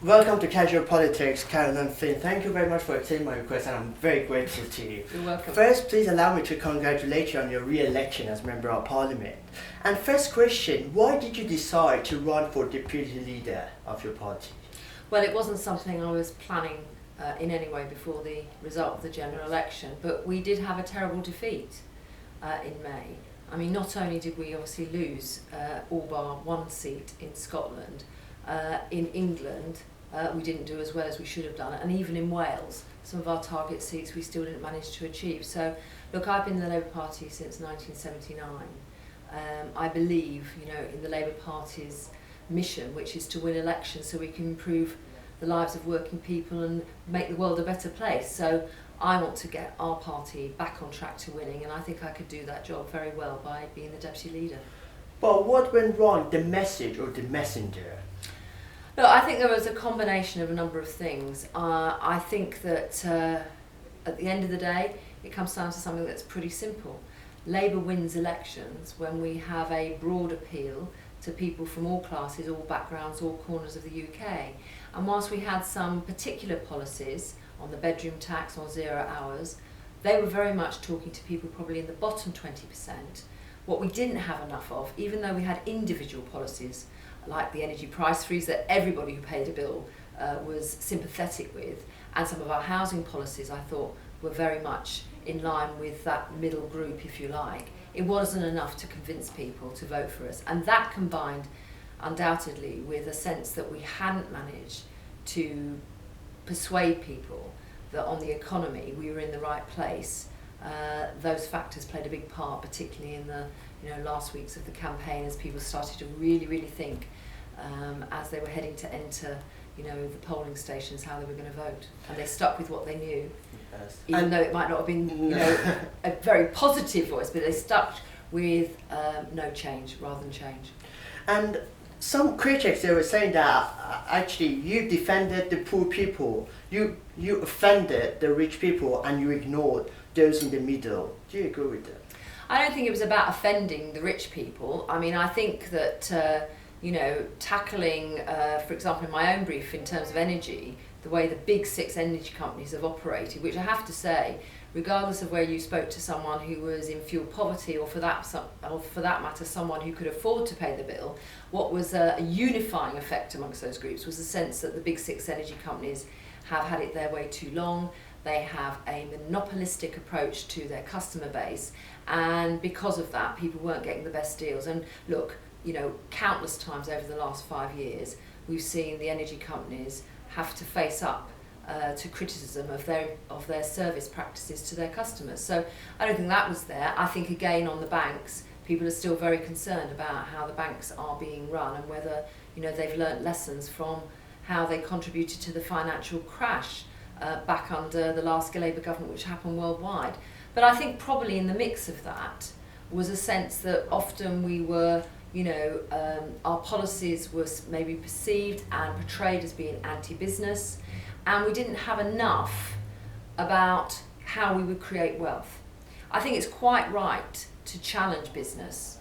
Welcome to Casual Politics, Caroline Flint. Thank you very much for accepting my request, and I'm very grateful to you. You're welcome. First, please allow me to congratulate you on your re-election as Member of Parliament. And first question, why did you decide to run for Deputy Leader of your party? Well, it wasn't something I was planning in any way before the result of the general election, but we did have a terrible defeat in May. I mean, not only did we obviously lose all bar one seat in Scotland, in England we didn't do as well as we should have done, and even in Wales, some of our target seats we still didn't manage to achieve. So, look, I've been in the Labour Party since 1979. I believe, in the Labour Party's mission, which is to win elections so we can improve the lives of working people and make the world a better place. So I want to get our party back on track to winning, and I think I could do that job very well by being the deputy leader. But what went wrong, the message or the messenger? Look, I think there was a combination of a number of things. I think that at the end of the day, it comes down to something that's pretty simple. Labour wins elections when we have a broad appeal to people from all classes, all backgrounds, all corners of the UK. And whilst we had some particular policies on the bedroom tax, on 0 hours, they were very much talking to people probably in the bottom 20%. What we didn't have enough of, even though we had individual policies like the energy price freeze that everybody who paid a bill was sympathetic with, and some of our housing policies I thought were very much in line with that middle group, if you like, it wasn't enough to convince people to vote for us. And that combined undoubtedly with a sense that we hadn't managed to persuade people that on the economy we were in the right place. Those factors played a big part, particularly in the last weeks of the campaign, as people started to really think as they were heading to enter the polling stations how they were going to vote, and they stuck with what they knew. Yes. Even though it might not have been a very positive voice, but they stuck with no change rather than change. And some critics, they were saying that actually you defended the poor people, you offended the rich people, and you ignored those in the middle. Do you agree with that? I don't think it was about offending the rich people. I mean, I think that tackling, for example, in my own brief in terms of energy, the way the big 6 energy companies have operated, which I have to say, regardless of where you spoke to someone who was in fuel poverty, or for that matter someone who could afford to pay the bill, what was a unifying effect amongst those groups was the sense that the big 6 energy companies have had it their way too long. They have a monopolistic approach to their customer base, and because of that people weren't getting the best deals. And look, countless times over the last 5 years we've seen the energy companies have to face up to criticism of their service practices to their customers. So I don't think that was there. I think again on the banks, people are still very concerned about how the banks are being run, and whether they've learnt lessons from how they contributed to the financial crash back under the last Labour government, which happened worldwide. But I think probably in the mix of that was a sense that often we were, our policies were maybe perceived and portrayed as being anti-business, and we didn't have enough about how we would create wealth. I think it's quite right to challenge business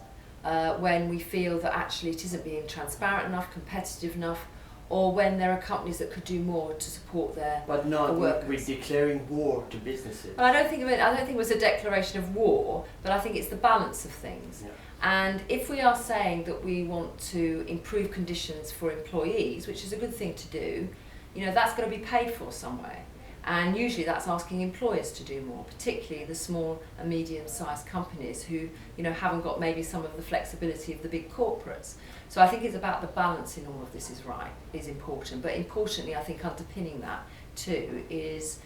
when we feel that actually it isn't being transparent enough, competitive enough, or when there are companies that could do more to support their workers. But not with declaring war to businesses. I don't think it was a declaration of war, but I think it's the balance of things. Yeah. And if we are saying that we want to improve conditions for employees, which is a good thing to do, that's got to be paid for somewhere. And usually that's asking employers to do more, particularly the small and medium-sized companies who, haven't got maybe some of the flexibility of the big corporates. So I think it's about the balance in all of this is important. But importantly, I think underpinning that too is,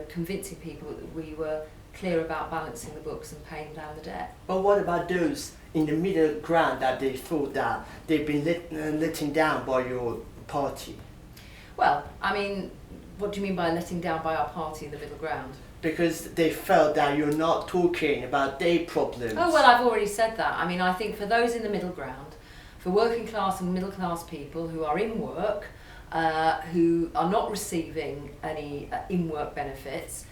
convincing people that we were clear about balancing the books and paying down the debt. But what about those in the middle ground that they thought that they've been letting down by your party? Well, I mean, what do you mean by letting down by our party in the middle ground? Because they felt that you're not talking about their problems. Oh, well, I've already said that. I mean, I think for those in the middle ground, for working class and middle class people who are in work, who are not receiving any in-work benefits,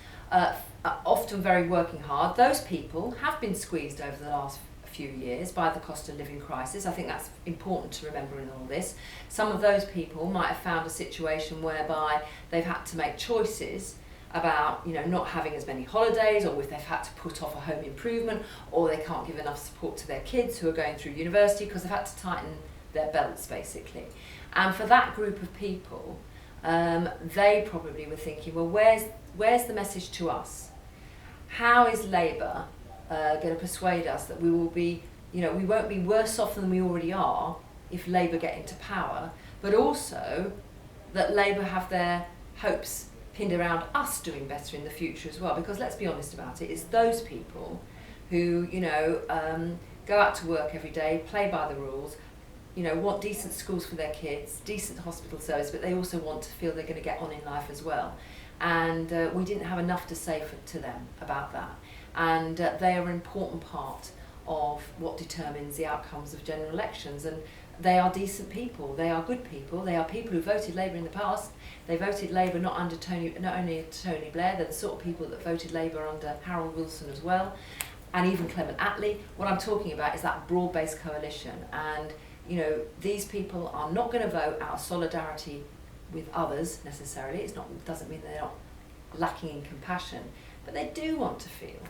often very working hard, those people have been squeezed over the last few years by the cost of living crisis. I think that's important to remember in all this. Some of those people might have found a situation whereby they've had to make choices about not having as many holidays, or if they've had to put off a home improvement, or they can't give enough support to their kids who are going through university because they've had to tighten their belts basically. And for that group of people, they probably were thinking, well, where's the message to us? How is Labour going to persuade us that we will be, we won't be worse off than we already are if Labour get into power, but also that Labour have their hopes pinned around us doing better in the future as well? Because let's be honest about it, it's those people who, go out to work every day, play by the rules, want decent schools for their kids, decent hospital service, but they also want to feel they're going to get on in life as well. And we didn't have enough to say to them about that. And they are an important part of what determines the outcomes of general elections. And they are decent people, they are good people, they are people who voted Labour in the past. They voted Labour not only Tony Blair, they're the sort of people that voted Labour under Harold Wilson as well, and even Clement Attlee. What I'm talking about is that broad-based coalition. And these people are not going to vote out of solidarity with others necessarily. It doesn't mean they're not lacking in compassion, but they do want to feel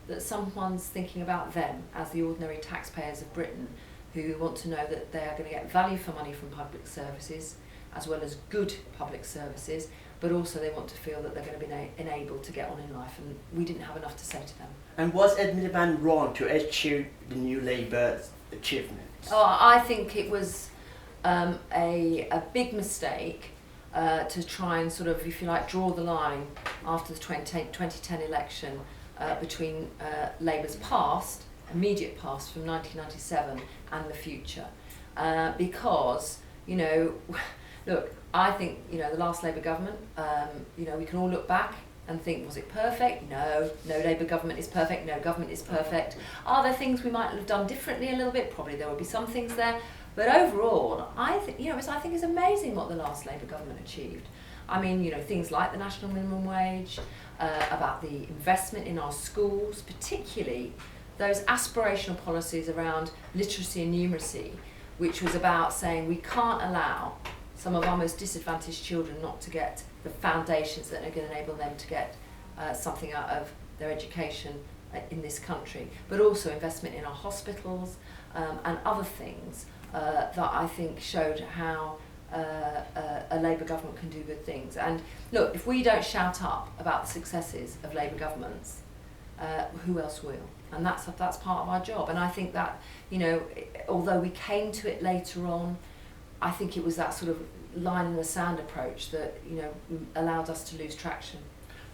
that someone's thinking about them as the ordinary taxpayers of Britain, who want to know that they are going to get value for money from public services, as well as good public services, but also they want to feel that they're going to be enabled to get on in life, and we didn't have enough to say to them. And was Ed Miliband wrong to achieve the new Labour achievements? Oh, I think it was a big mistake to try and sort of, if you like, draw the line after the 2010 election between Labour's past, immediate past from 1997, and the future. Because, look, I think, the last Labour government, we can all look back and think, was it perfect? No Labour government is perfect, no government is perfect. Are there things we might have done differently a little bit? Probably there will be some things there. But overall, I think it's amazing what the last Labour government achieved. I mean, things like the national minimum wage, about the investment in our schools, particularly those aspirational policies around literacy and numeracy, which was about saying we can't allow some of our most disadvantaged children not to get the foundations that are going to enable them to get something out of their education in this country, but also investment in our hospitals and other things that I think showed how a Labour government can do good things. And look, if we don't shout up about the successes of Labour governments, who else will? And that's part of our job. And I think that, although we came to it later on, I think it was that sort of line in the sand approach that, allowed us to lose traction.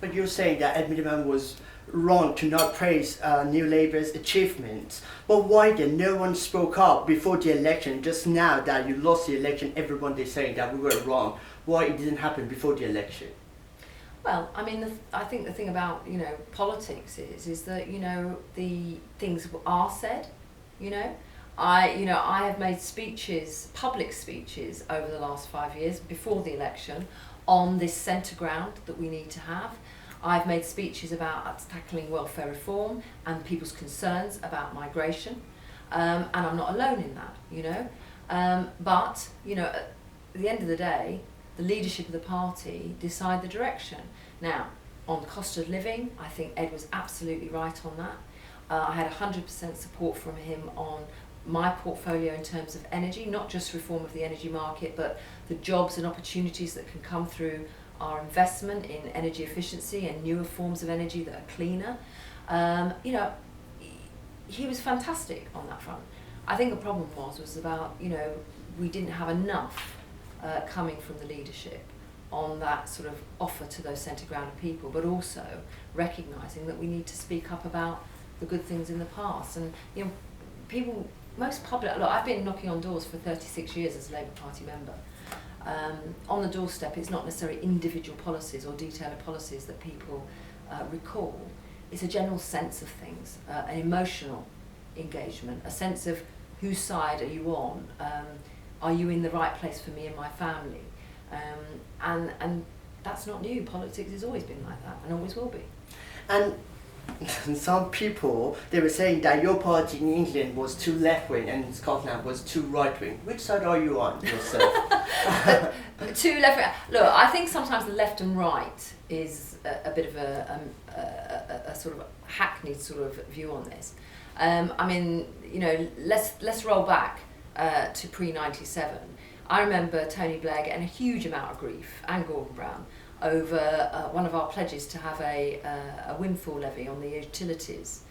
But you're saying that Ed Miliband was wrong to not praise New Labour's achievements. But why then no one spoke up before the election? Just now that you lost the election, everyone is saying that we were wrong. Why it didn't happen before the election? Well, I mean, I think the thing about, politics is that, the things are said, I have made speeches, public speeches over the last 5 years before the election on this centre ground that we need to have. I've made speeches about tackling welfare reform and people's concerns about migration, and I'm not alone in that, but, at the end of the day, the leadership of the party decide the direction. Now, on cost of living, I think Ed was absolutely right on that. I had 100% support from him on my portfolio in terms of energy, not just reform of the energy market, but the jobs and opportunities that can come through our investment in energy efficiency and newer forms of energy that are cleaner. He was fantastic on that front. I think the problem was about, we didn't have enough coming from the leadership on that sort of offer to those centre ground people, but also recognising that we need to speak up about the good things in the past. And people, most public, look, I've been knocking on doors for 36 years as a Labour Party member. On the doorstep, it's not necessarily individual policies or detailed policies that people recall. It's a general sense of things, an emotional engagement, a sense of whose side are you on, are you in the right place for me and my family? And that's not new. Politics has always been like that and always will be. And some people, they were saying that your party in England was too left-wing and in Scotland was too right-wing. Which side are you on yourself? Too left. Look, I think sometimes the left and right is a bit of a sort of hackneyed sort of view on this. I mean, you know, let's roll back to pre-97. I remember Tony Blair getting a huge amount of grief, and Gordon Brown, over one of our pledges to have a windfall levy on the utilities,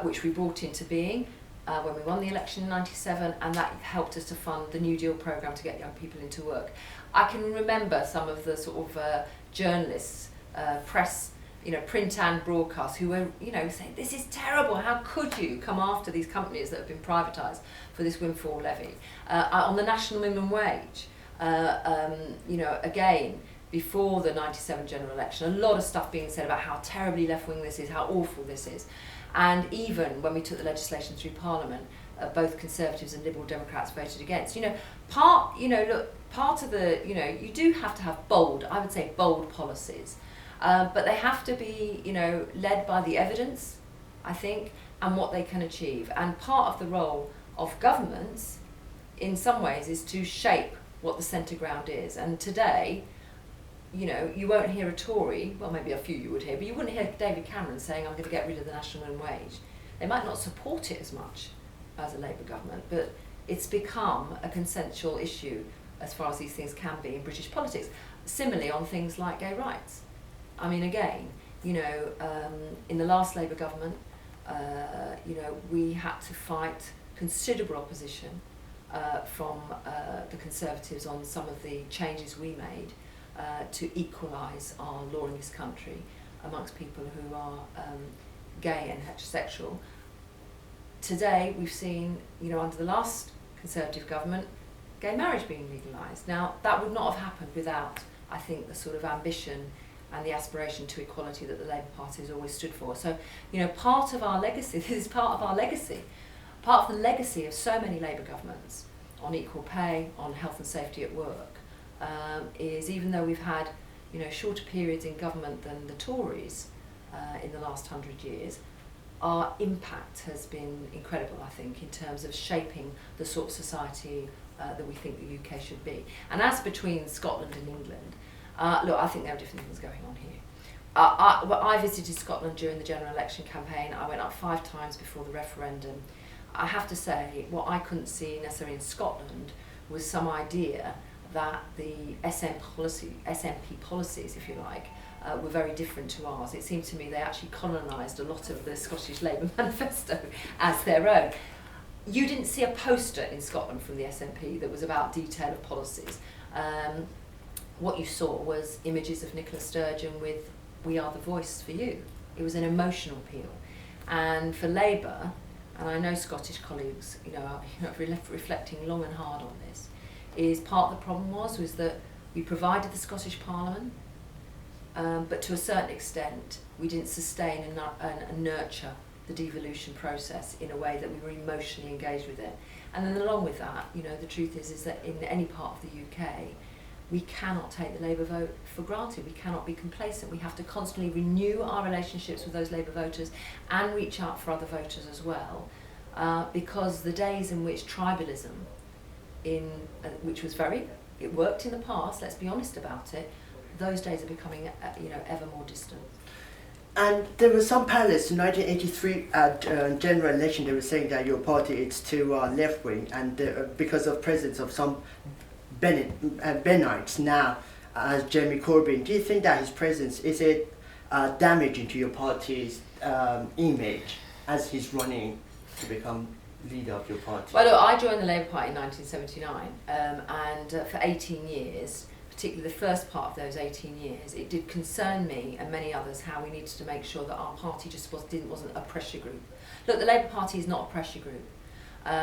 which we brought into being when we won the election in 97, and that helped us to fund the New Deal programme to get young people into work. I can remember some of the sort of journalists, press, you know, print and broadcast, who were, you know, saying, this is terrible, how could you come after these companies that have been privatised for this windfall levy? On the national minimum wage, you know, again, before the 97 general election, a lot of stuff being said about how terribly left-wing this is, how awful this is. And even when we took the legislation through Parliament, both Conservatives and Liberal Democrats voted against. You know, part of the, you know, you do have to have bold, I would say bold policies, but they have to be, you know, led by the evidence, I think, and what they can achieve. And part of the role of governments, in some ways, is to shape what the centre ground is. And today, you know, you won't hear a Tory, well, maybe a few you would hear, but you wouldn't hear David Cameron saying, I'm going to get rid of the national minimum wage. They might not support it as much as a Labour government, but it's become a consensual issue as far as these things can be in British politics. Similarly on things like gay rights. I mean, again, you know, in the last Labour government, you know, we had to fight considerable opposition from the Conservatives on some of the changes we made to equalise our law in this country amongst people who are gay and heterosexual. Today we've seen, you know, under the last Conservative government, gay marriage being legalised. Now, that would not have happened without, I think, the sort of ambition and the aspiration to equality that the Labour Party has always stood for. So, you know, part of our legacy, this is part of our legacy, part of the legacy of so many Labour governments on equal pay, on health and safety at work, is even though we've had, you know, shorter periods in government than the Tories in the last 100 years, our impact has been incredible, I think, in terms of shaping the sort of society that we think the UK should be. And as between Scotland and England, look, I think there are different things going on here. I visited Scotland during the general election campaign. I went up 5 times before the referendum. I have to say, what I couldn't see necessarily in Scotland was some idea that the SNP policies, if you like, were very different to ours. It seemed to me they actually colonised a lot of the Scottish Labour manifesto as their own. You didn't see a poster in Scotland from the SNP that was about detail of policies. What you saw was images of Nicola Sturgeon with "We are the voice for you." It was an emotional appeal. And for Labour, and I know Scottish colleagues, you know, are reflecting long and hard on this, is part of the problem was that we provided the Scottish Parliament, but to a certain extent we didn't sustain and nurture the devolution process in a way that we were emotionally engaged with it. And then along with that, you know, the truth is that in any part of the UK, we cannot take the Labour vote for granted. We cannot be complacent. We have to constantly renew our relationships with those Labour voters and reach out for other voters as well, because the days in which tribalism, which was it worked in the past, let's be honest about it, those days are becoming, you know, ever more distant. And there were some panelists in 1983 general election, they were saying that your party is too left-wing, and because of presence of some Bennites now, as Jeremy Corbyn, do you think that his presence, is it damaging to your party's image as he's running to become leader of your party? Well, look, I joined the Labour Party in 1979, and for 18 years, particularly the first part of those 18 years, it did concern me and many others how we needed to make sure that our party just wasn't a pressure group. Look, the Labour Party is not a pressure group.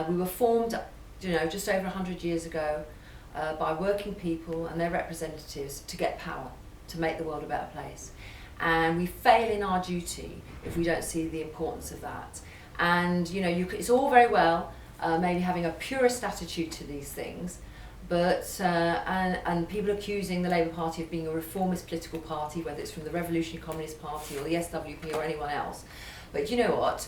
We were formed, you know, just over 100 years ago by working people and their representatives to get power, to make the world a better place. And we fail in our duty if we don't see the importance of that. And, you know, it's all very well maybe having a purist attitude to these things, but and people accusing the Labour Party of being a reformist political party, whether it's from the Revolutionary Communist Party or the SWP or anyone else. But you know what?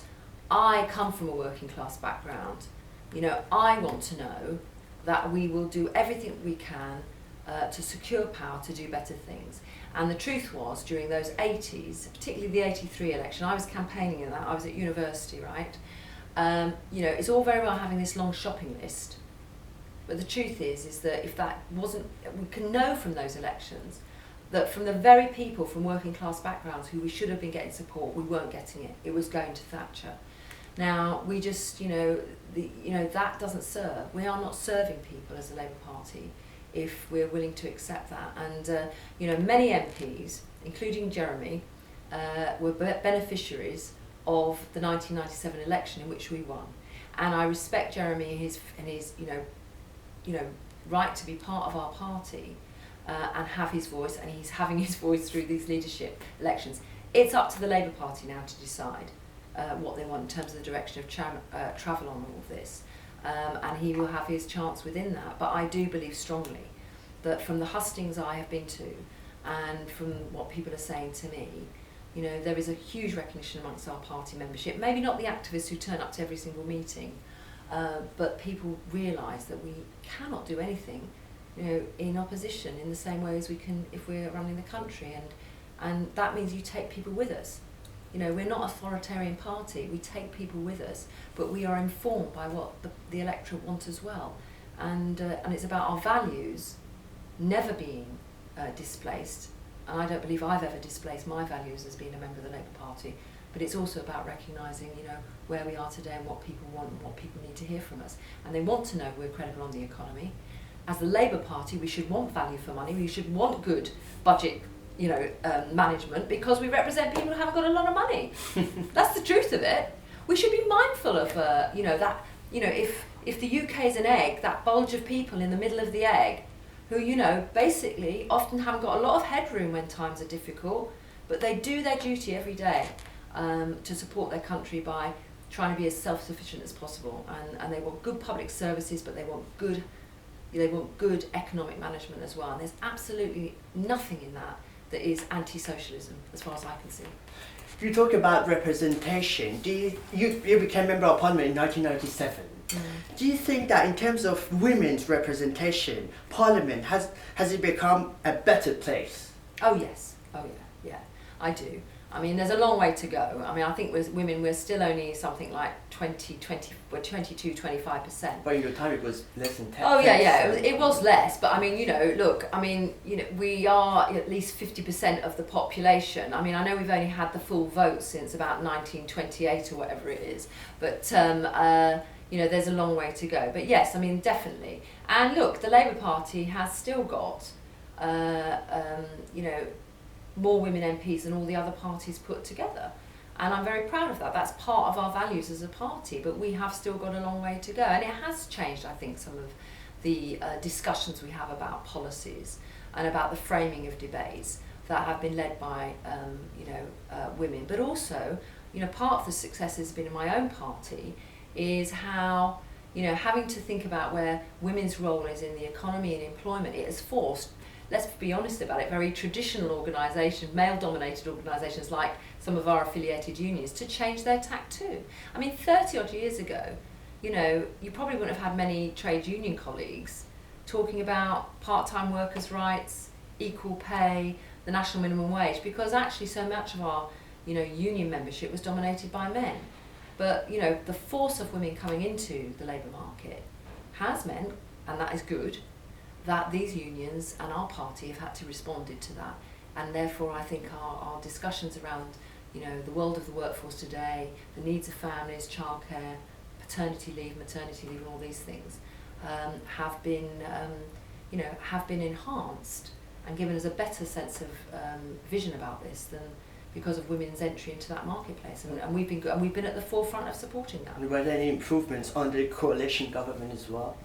I come from a working class background. You know, I want to know that we will do everything we can to secure power to do better things. And the truth was, during those 80s, particularly the 83 election, I was campaigning in that, I was at university, right? You know, it's all very well having this long shopping list, but the truth is that if that wasn't, we can know from those elections that from the very people from working class backgrounds who we should have been getting support, we weren't getting it. It was going to Thatcher. Now, we just, that doesn't serve. We are not serving people as a Labour Party if we're willing to accept that. And, many MPs, including Jeremy, were beneficiaries of the 1997 election in which we won. And I respect Jeremy and his right to be part of our party and have his voice, and he's having his voice through these leadership elections. It's up to the Labour Party now to decide what they want in terms of the direction of travel on all of this. And he will have his chance within that. But I do believe strongly that from the hustings I have been to and from what people are saying to me, there is a huge recognition amongst our party membership, maybe not the activists who turn up to every single meeting, but people realise that we cannot do anything in opposition in the same way as we can if we're running the country, and that means you take people with us. We're not an authoritarian party, we take people with us, but we are informed by what the electorate want as well, and it's about our values never being displaced, and I don't believe I've ever displaced my values as being a member of the Labour Party, but it's also about recognising where we are today and what people want and what people need to hear from us, and they want to know we're credible on the economy. As the Labour Party, we should want value for money, we should want good budget management, because we represent people who haven't got a lot of money. That's the truth of it. We should be mindful of that, if the UK is an egg, that bulge of people in the middle of the egg who, basically often haven't got a lot of headroom when times are difficult, but they do their duty every day to support their country by trying to be as self-sufficient as possible, and they want good public services, but they want good economic management as well, and there's absolutely nothing in that is anti-socialism, as far as I can see. You talk about representation. You became member of parliament in 1997. Do you think that in terms of women's representation, parliament has it become a better place? Oh yes, yeah, I do. I mean, there's a long way to go. I mean, I think with women, we're still only something like 22-25%. But in your time, it was less than 10%. Oh yeah, it was less. But I mean, we are at least 50% of the population. I mean, I know we've only had the full vote since about 1928 or whatever it is. But there's a long way to go. But yes, I mean, definitely. And look, the Labour Party has still got, more women MPs than all the other parties put together. And I'm very proud of that. That's part of our values as a party, but we have still got a long way to go. And it has changed, I think, some of the discussions we have about policies and about the framing of debates that have been led by, women. But also, part of the success has been in my own party is how, having to think about where women's role is in the economy and employment, it has forced, let's be honest about it, very traditional organisations, male-dominated organisations like some of our affiliated unions, to change their tack too. I mean, 30 odd years ago, you probably wouldn't have had many trade union colleagues talking about part-time workers' rights, equal pay, the national minimum wage, because actually so much of our, union membership was dominated by men. But, the force of women coming into the labour market has meant, and that is good, that these unions and our party have had to respond to that, and therefore I think our discussions around the world of the workforce today, the needs of families, childcare, paternity leave, maternity leave, and all these things have been enhanced and given us a better sense of vision about this than because of women's entry into that marketplace, and we've been at the forefront of supporting that. And were there any improvements under the coalition government as well?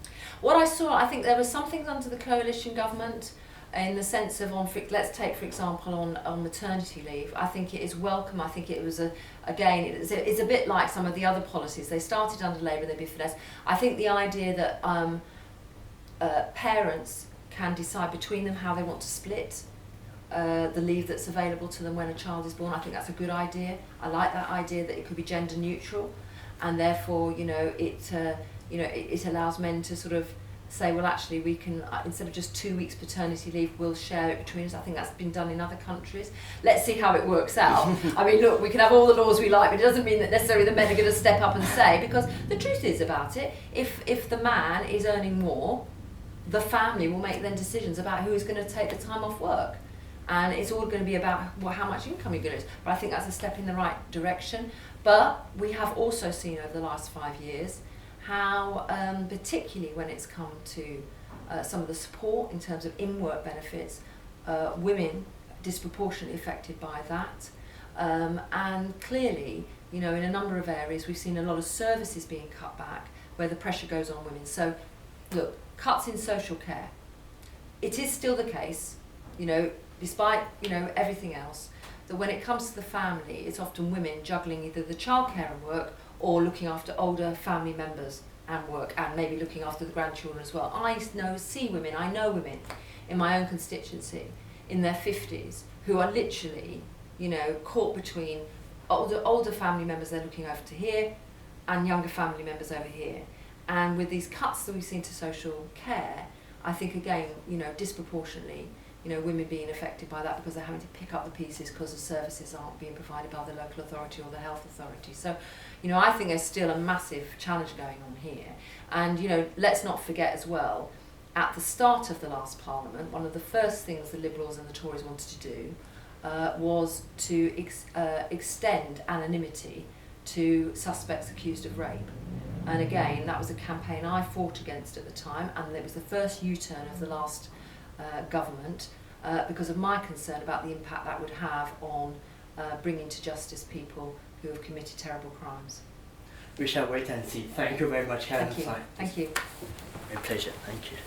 What I saw, I think there were some things under the coalition government in the sense of, let's take for example on maternity leave. I think it is welcome. I think it was it's a bit like some of the other policies. They started under Labour, they've been finessed. I think the idea that parents can decide between them how they want to split the leave that's available to them when a child is born. I think that's a good idea. I like that idea that it could be gender neutral, and therefore, it allows men to sort of say, well, actually, we can, instead of just 2 weeks paternity leave, we'll share it between us. I think that's been done in other countries. Let's see how it works out. I mean, look, we can have all the laws we like, but it doesn't mean that necessarily the men are going to step up and say, because the truth is about it, if the man is earning more, the family will make then decisions about who's going to take the time off work. And it's all going to be about how much income you're going to lose. But I think that's a step in the right direction. But we have also seen over the last 5 years how, particularly when it's come to some of the support in terms of in-work benefits, women disproportionately affected by that. And clearly, in a number of areas, we've seen a lot of services being cut back where the pressure goes on women. So, look, cuts in social care. It is still the case, despite everything else, that when it comes to the family, it's often women juggling either the childcare and work or looking after older family members and work, and maybe looking after the grandchildren as well. I know women in my own constituency in their 50s who are literally, caught between older family members they're looking after here and younger family members over here. And with these cuts that we've seen to social care, I think again, disproportionately, women being affected by that because they're having to pick up the pieces because the services aren't being provided by the local authority or the health authority. So, I think there's still a massive challenge going on here. And, let's not forget as well, at the start of the last Parliament, one of the first things the Liberals and the Tories wanted to do was to extend anonymity to suspects accused of rape. And again, that was a campaign I fought against at the time, and it was the first U-turn of the last government because of my concern about the impact that would have on bringing to justice people who have committed terrible crimes. We shall wait and see. Thank you very much, Caroline. Thank you. My pleasure. Thank you.